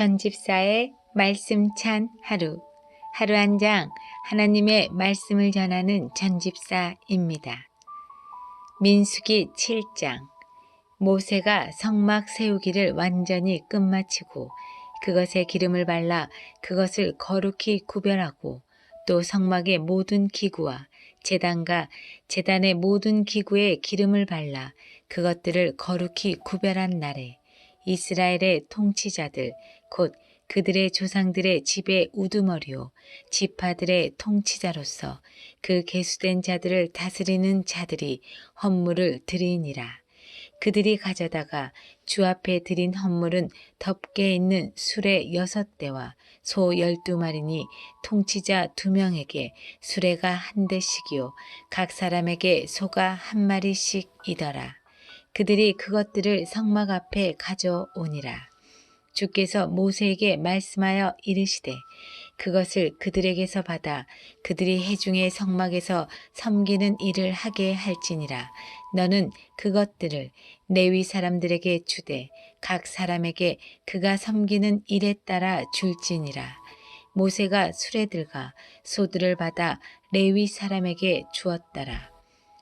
전집사의 말씀찬 하루, 하루 한 장 하나님의 말씀을 전하는 전집사입니다. 민수기 7장. 모세가 성막 세우기를 완전히 끝마치고 그것에 기름을 발라 그것을 거룩히 구별하고 또 성막의 모든 기구와 제단과 제단의 모든 기구에 기름을 발라 그것들을 거룩히 구별한 날에 이스라엘의 통치자들 곧 그들의 조상들의 집의 우두머리요 지파들의 통치자로서 그 계수된 자들을 다스리는 자들이 헌물을 드리니라. 그들이 가져다가 주 앞에 드린 헌물은 덮개 있는 수레 6대와 소 12마리니 통치자 2명에게 수레가 1대씩이요 각 사람에게 소가 1마리씩이더라. 그들이 그것들을 성막 앞에 가져오니라. 주께서 모세에게 말씀하여 이르시되 그것을 그들에게서 받아 그들이 회중의 성막에서 섬기는 일을 하게 할지니라. 너는 그것들을 레위 사람들에게 주되 각 사람에게 그가 섬기는 일에 따라 줄지니라. 모세가 수레들과 소들을 받아 레위 사람에게 주었더라.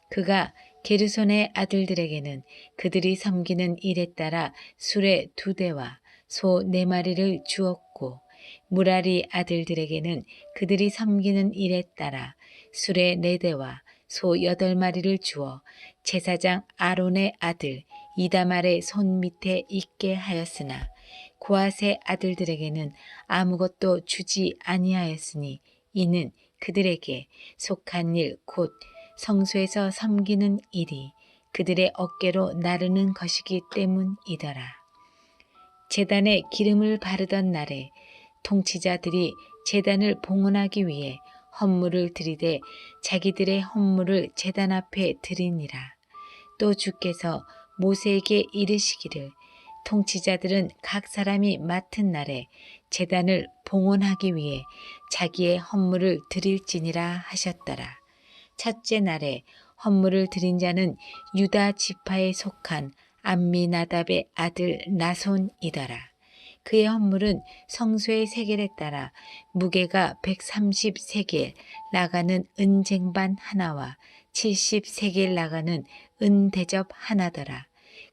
그가 게르손의 아들들에게는 그들이 섬기는 일에 따라 수레 2대와 소 4마리를 주었고 무라리 아들들에게는 그들이 섬기는 일에 따라 수레 4대와 소 8마리를 주어 제사장 아론의 아들 이다말의 손 밑에 있게 하였으나 고핫의 아들들에게는 아무것도 주지 아니하였으니 이는 그들에게 속한 일 곧 성소에서 섬기는 일이 그들의 어깨로 나르는 것이기 때문이더라. 제단에 기름을 바르던 날에 통치자들이 제단을 봉헌하기 위해 헌물을 드리되 자기들의 헌물을 제단 앞에 드리니라. 또 주께서 모세에게 이르시기를 통치자들은 각 사람이 맡은 날에 제단을 봉헌하기 위해 자기의 헌물을 드릴지니라 하셨더라. 첫째 날에 헌물을 드린 자는 유다 지파에 속한 암미나답의 아들 나손이더라. 그의 헌물은 성소의 세겔에 따라 무게가 130세겔 나가는 은쟁반 하나와 70세겔 나가는 은대접 하나더라.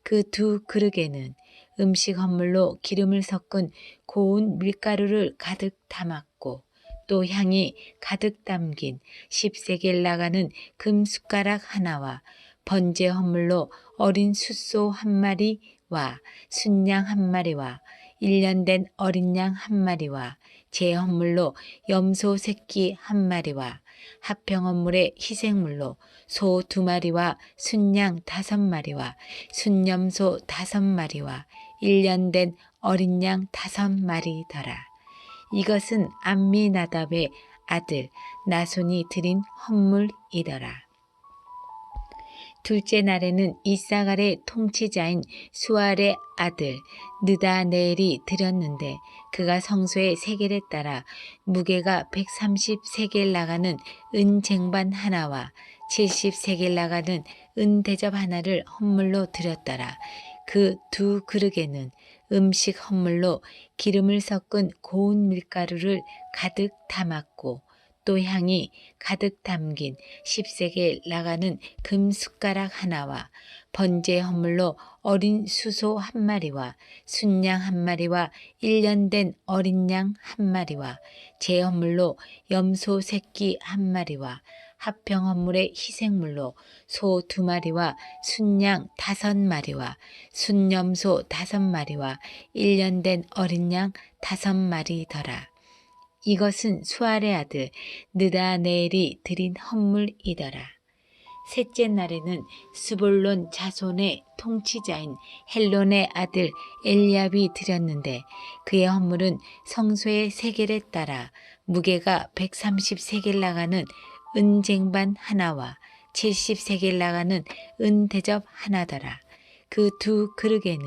그 2 그릇에는 음식 헌물로 기름을 섞은 고운 밀가루를 가득 담았고 또 향이 가득 담긴 10세겔 나가는 금숟가락 하나와 번제 헌물로 어린 숫소 1마리와 순양 1마리와 1년 된 어린 양 1마리와 제 헌물로 염소 새끼 1마리와 합평 헌물의 희생물로 소 2마리와 순양 5마리와 순염소 5마리와 1년 된 어린 양 5마리더라. 이것은 암미나답의 아들 나손이 드린 헌물이더라. 둘째 날에는 이사갈의 통치자인 수알의 아들 느다네엘이 드렸는데 그가 성소의 세겔에 따라 무게가 130세겔 나가는 은쟁반 하나와 70세겔 나가는 은대접 하나를 헌물로 드렸더라. 그 2 그릇에는 음식 헌물로 기름을 섞은 고운 밀가루를 가득 담았고 또 향이 가득 담긴 10세겔 나가는 금숟가락 하나와 번제 헌물로 어린 수소 1마리와 순양 1마리와 1년 된 어린 양 1마리와 제 헌물로 염소 새끼 1마리와 합평 헌물의 희생물로 소 2마리와 순양 5마리와 순염소 5마리와 1년 된 어린 양 5마리더라. 이것은 수알의 아들 느다네엘이 드린 헌물이더라. 셋째 날에는 스볼론 자손의 통치자인 헬론의 아들 엘리압이 드렸는데 그의 헌물은 성소의 세겔에 따라 무게가 130세겔 나가는 은쟁반 하나와 70세겔 나가는 은대접 하나더라. 그 2 그릇에는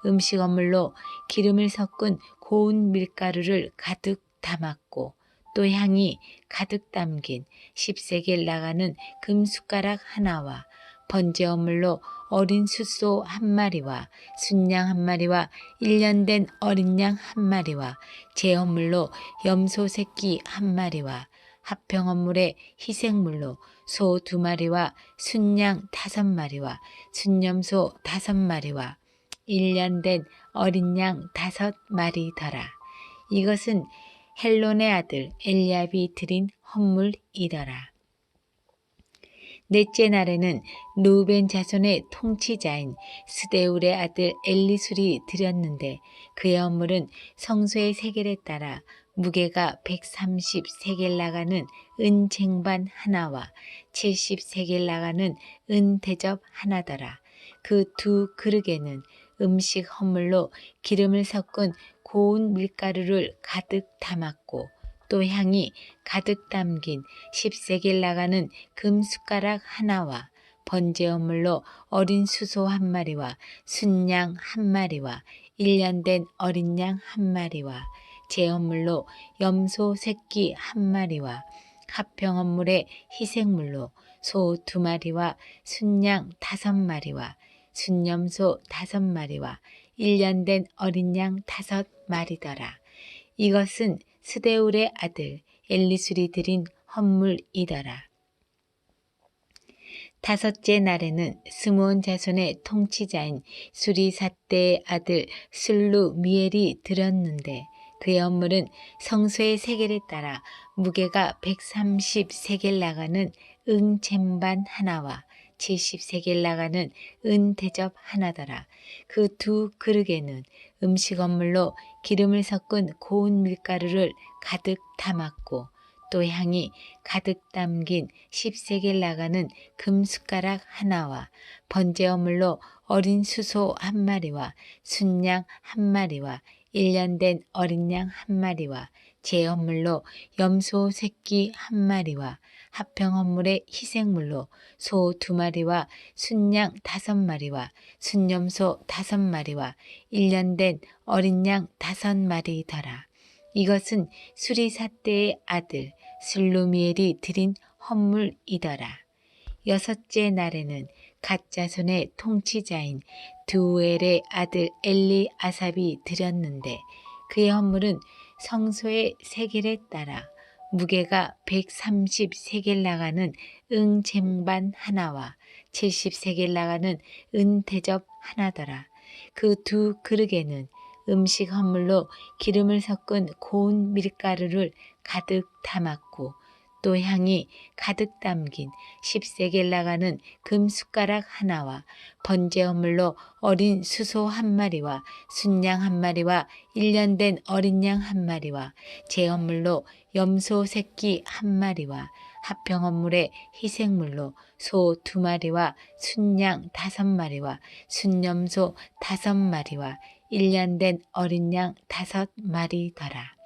음식 헌물로 기름을 섞은 고운 밀가루를 가득 담았고 또 향이 가득 담긴 10세겔 나가는 금숟가락 하나와 번제 헌물로 어린 숫소 1마리와 순양 1마리와 1년 된 어린 양 1마리와 제헌물로 염소 새끼 1마리와 합평 헌물의 희생물로 소 2마리와 순양 5마리와 순염소 5마리와 1년 된 어린 양 5마리더라. 이것은 헬론의 아들 엘리압이 드린 헌물이더라. 넷째 날에는 루벤 자손의 통치자인 스데울의 아들 엘리술이 드렸는데 그의 헌물은 성소의 세겔에 따라 무게가 130세겔 나가는 은 쟁반 하나와 70세겔 나가는 은 대접 하나더라. 그 두 그릇에는 음식 헌물로 기름을 섞은 고운 밀가루를 가득 담았고 또 향이 가득 담긴 10세겔 나가는 금숟가락 하나와 번제 헌물로 어린 수소 1마리와 순양 1마리와 1년 된 어린 양 1마리와 제헌물로 염소 새끼 1마리와 합평 헌물의 희생물로 소 2마리와 순양 5마리와 순염소 5마리와 1년 된 어린 양 5마리더라. 이것은 스데울의 아들 엘리술이 드린 헌물이더라. 다섯째 날에는 스므온 자손의 통치자인 수리삿대의 아들 슬루미엘이 드렸는데 그의 헌물은 성소의 세겔에 따라 무게가 130세겔 나가는 은 쟁반 하나와 70세겔 나가는 은 대접 하나더라. 그 두 그릇에는 음식 헌물로 기름을 섞은 고운 밀가루를 가득 담았고 또 향이 가득 담긴 10세겔 나가는 금숟가락 하나와 번제 헌물로 어린 수소 1마리와 순양 1마리와 1년 된 어린 양 1마리와 제헌물로 염소 새끼 1마리와 합평 헌물의 희생물로 소 2마리와 순양 5마리와 순염소 5마리와 1년 된 어린 양 5마리더라. 이것은 수리삿대의 아들 슬루미엘이 드린 헌물이더라. 여섯째 날에는 갓 자손의 통치자인 두엘의 아들 엘리아삽이 드렸는데 그의 헌물은 성소의 세겔에 따라 무게가 130세겔 나가는 은 쟁반 하나와 70세겔 나가는 은 대접 하나더라. 그 두 그릇에는 음식 헌물로 기름을 섞은 고운 밀가루를 가득 담았고 또 향이 가득 담긴 10세겔 나가는 금숟가락 하나와 번제 헌물로 어린 수소 1마리와 순양 1마리와 1년 된 어린 양 1마리와 제헌물로 염소 새끼 1마리와 합평 헌물의 희생물로 소 2마리와 순양 5마리와 순염소 5마리와 1년 된 어린 양 5마리더라.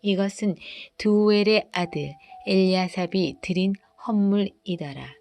이것은 두엘의 아들 엘리아삽이 드린 헌물이더라.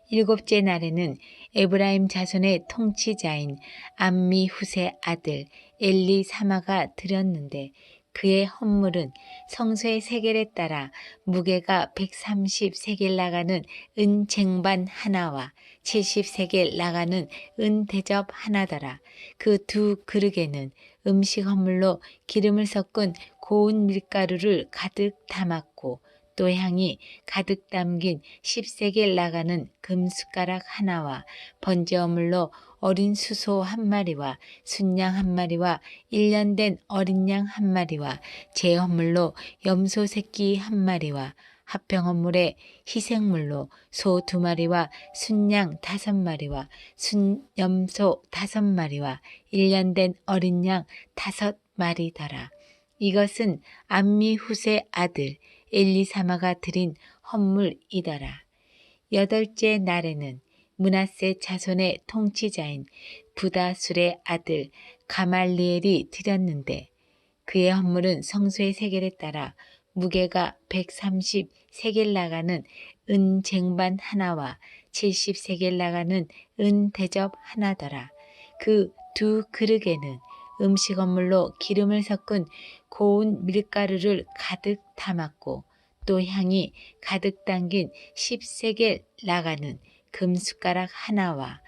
일곱째 날에는 에브라임 자손의 통치자인 암미훗의 아들 엘리사마가 드렸는데 그의 헌물은 성소의 세겔에 따라 무게가 130세겔 나가는 은 쟁반 하나와 70세겔 나가는 은 대접 하나더라. 그 두 그릇에는 음식 헌물로 기름을 섞은 고운 밀가루를 가득 담았고 또 향이 가득 담긴 10세겔 나가는 금숟가락 하나와 번제 헌물로 어린 수소 1마리와 순양 1마리와 1년 된 어린 양 1마리와 제헌물로 염소 새끼 1마리와 합평 헌물의 희생물로 소 2마리와 순양 5마리와 순염소 5마리와 1년 된 어린 양 5마리더라. 이것은 암미훗의 아들 엘리사마가 드린 헌물이더라. 여덟째 날에는 므낫세 자손의 통치자인 부다술의 아들 가말리엘이 드렸는데 그의 헌물은 성소의 세겔에 따라 무게가 130세겔 나가는 은 쟁반 하나와 70세겔 나가는 은 대접 하나더라. 그 두 그릇에는 음식 헌물로 기름을 섞은 고운 밀가루를 가득 담았고 또 향이 가득 담긴 10세겔 나가는 금숟가락 하나와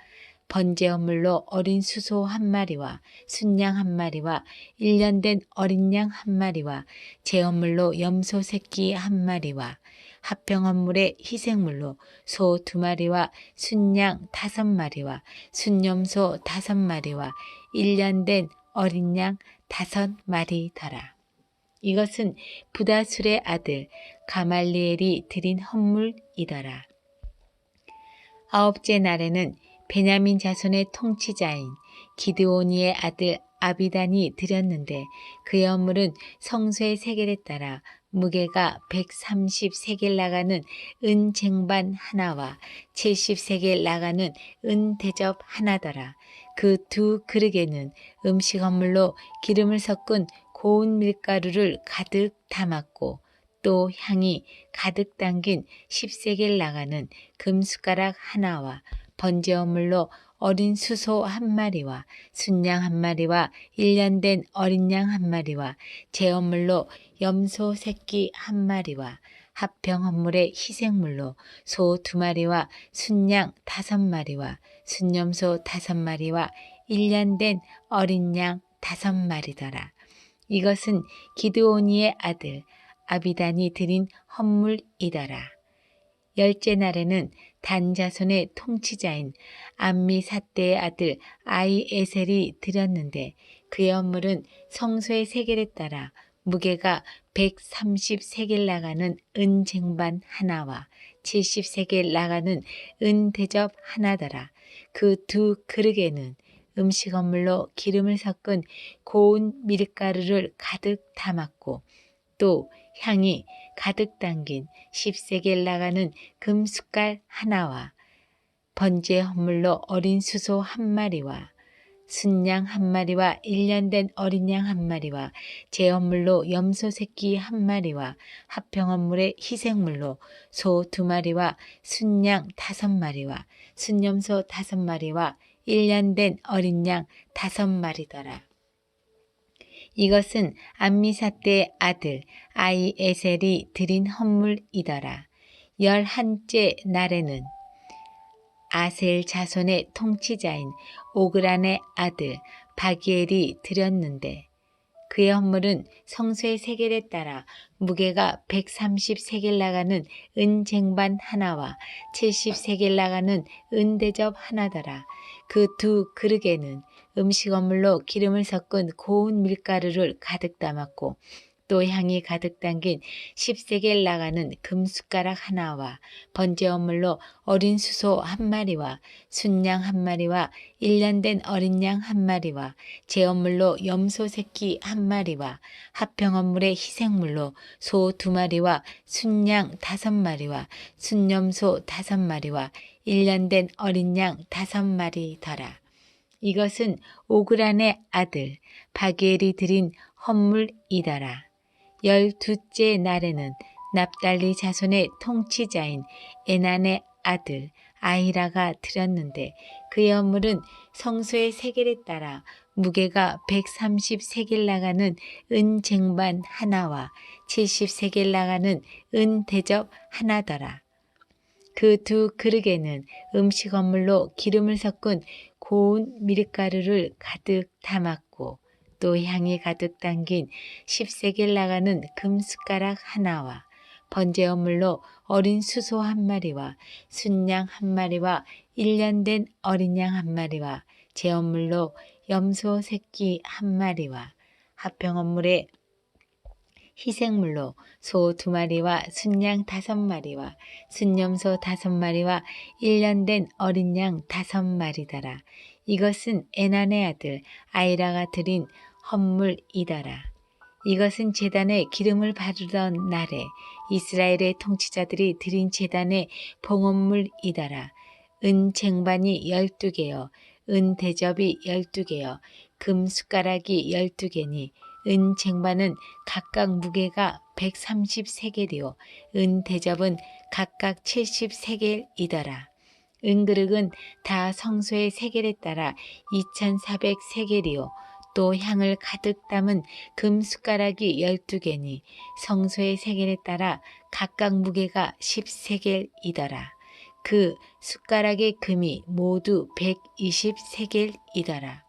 번제 헌물로 어린 수소 한 마리와 순양 한 마리와 1년 된 어린 양 한 마리와 제헌물로 염소 새끼 한 마리와 합병 헌물의 희생물로 소 2마리와 순양 5마리와 순염소 5마리와 1년 된 어린 양 5마리더라. 이것은 부다술의 아들 가말리엘이 드린 헌물이더라. 아홉째 날에는 베냐민 자손의 통치자인 기드오니의 아들 아비단이 드렸는데 그의 헌물은 성소의 세겔에 따라 무게가 130세겔 나가는 은 쟁반 하나와 70세겔 나가는 은 대접 하나더라. 그 2 그릇에는 음식 헌물로 기름을 섞은 고운 밀가루를 가득 담았고 또 향이 가득 담긴 10세겔 나가는 금숟가락 하나와 번제 헌물로 어린 수소 한 마리와 순양 한 마리와 1년 된 어린 양 한 마리와 제헌물로 염소 새끼 한 마리와 합병 헌물의 희생물로 소 2마리와 순양 5마리와 순염소 5마리와 1년 된 어린 양 5마리더라. 이것은 기드오니의 아들 아비단이 드린 헌물이더라. 10째 날에는 단 자손의 통치자인 암미사대의 아들 아이에셀이 드렸는데 그의 헌물은 성소의 세겔에 따라 무게가 130세겔 나가는 은 쟁반 하나와 70세겔 나가는 은 대접 하나더라. 그 2 그릇에는 음식 헌물로 기름을 섞은 고운 밀가루를 가득 담았고 또 향이 가득 담긴 10세겔 나가는 금숟갈 하나와 번제 헌물로 어린 수소 한 마리와 순양 한 마리와 1년 된 어린 양 한 마리와 제헌물로 염소 새끼 한 마리와 합병 헌물의 희생물로 소 2마리와 순양 5마리와 순염소 5마리와 1년 된 어린 양 5마리더라. 이것은 암미사대의 아들 아이에셀이 드린 헌물이더라. 11째 날에는 아셀 자손의 통치자인 오그란의 아들 바기엘이 드렸는데 그의 헌물은 성소의 세겔에 따라 무게가 130세겔 나가는 은 쟁반 하나와 70세겔 나가는 은 대접 하나더라. 그 2 그릇에는 음식 헌물로 기름을 섞은 고운 밀가루를 가득 담았고 또 향이 가득 담긴 10세겔 나가는 금숟가락 하나와 번제 헌물로 어린 수소 한 마리와 순양 한 마리와 1년 된 어린 양 한 마리와 제헌물로 염소 새끼 한 마리와 합병 헌물의 희생물로 소 2마리와 순양 5마리와 순염소 5마리와 1년 된 어린 양 5마리더라. 이것은 오그란의 아들 바기엘이 드린 헌물이더라. 12째 날에는 납달리 자손의 통치자인 에난의 아들 아히라가 드렸는데 그의 헌물은 성소의 세겔에 따라 무게가 130세겔 나가는 은 쟁반 하나와 70세겔 나가는 은 대접 하나더라. 그 2 그릇에는 음식 헌물로 기름을 섞은 고운 밀가루를 가득 담았고 또 향이 가득 담긴 10세겔 나가는 금숟가락 하나와 번제 헌물로 어린 수소 한 마리와 순양 한 마리와 1년 된 어린 양 한 마리와 제헌물로 염소 새끼 한 마리와 합병 헌물의 희생물로 소 2마리와 순양 5마리와 순염소 5마리와 1년 된 어린 양 5마리더라. 이것은 에난의 아들 아이라가 드린 헌물이더라. 이것은 제단에 기름을 바르던 날에 이스라엘의 통치자들이 드린 제단의 봉헌물이더라. 은 쟁반이 12개여, 은 대접이 12개여, 금 숟가락이 12개니 은 쟁반은 각각 무게가 130세겔이요 은 대접은 각각 70세겔이더라. 은그릇은 다 성소의 세겔에 따라 2400세겔이요 또 향을 가득 담은 금 숟가락이 12개니 성소의 세겔에 따라 각각 무게가 10세겔이더라. 그 숟가락의 금이 모두 120세겔이더라.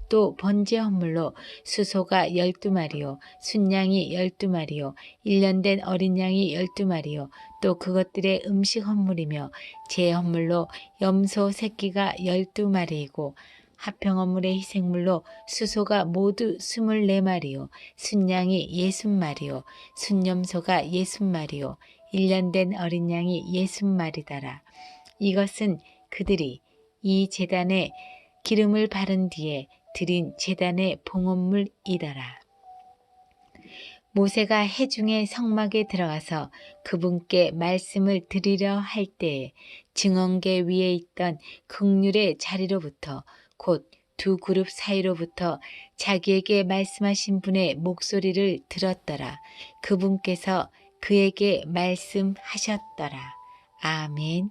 또 번제 헌물로 수소가 12마리요, 순양이 12마리요, 1년 된 어린 양이 12마리요, 또 그것들의 음식 헌물이며 제 헌물로 염소 새끼가 12마리이고 화평 헌물의 희생물로 수소가 모두 24마리요, 순양이 60마리요, 순염소가 60마리요, 1년 된 어린 양이 60마리더라. 이것은 그들이 이 제단에 기름을 바른 뒤에 드린 제단의 봉헌물이더라. 모세가 회중의 성막에 들어가서 그분께 말씀을 드리려 할 때에 증언계 위에 있던 극률의 자리로부터 곧 두 그룹 사이로부터 자기에게 말씀하신 분의 목소리를 들었더라. 그분께서 그에게 말씀하셨더라. 아멘.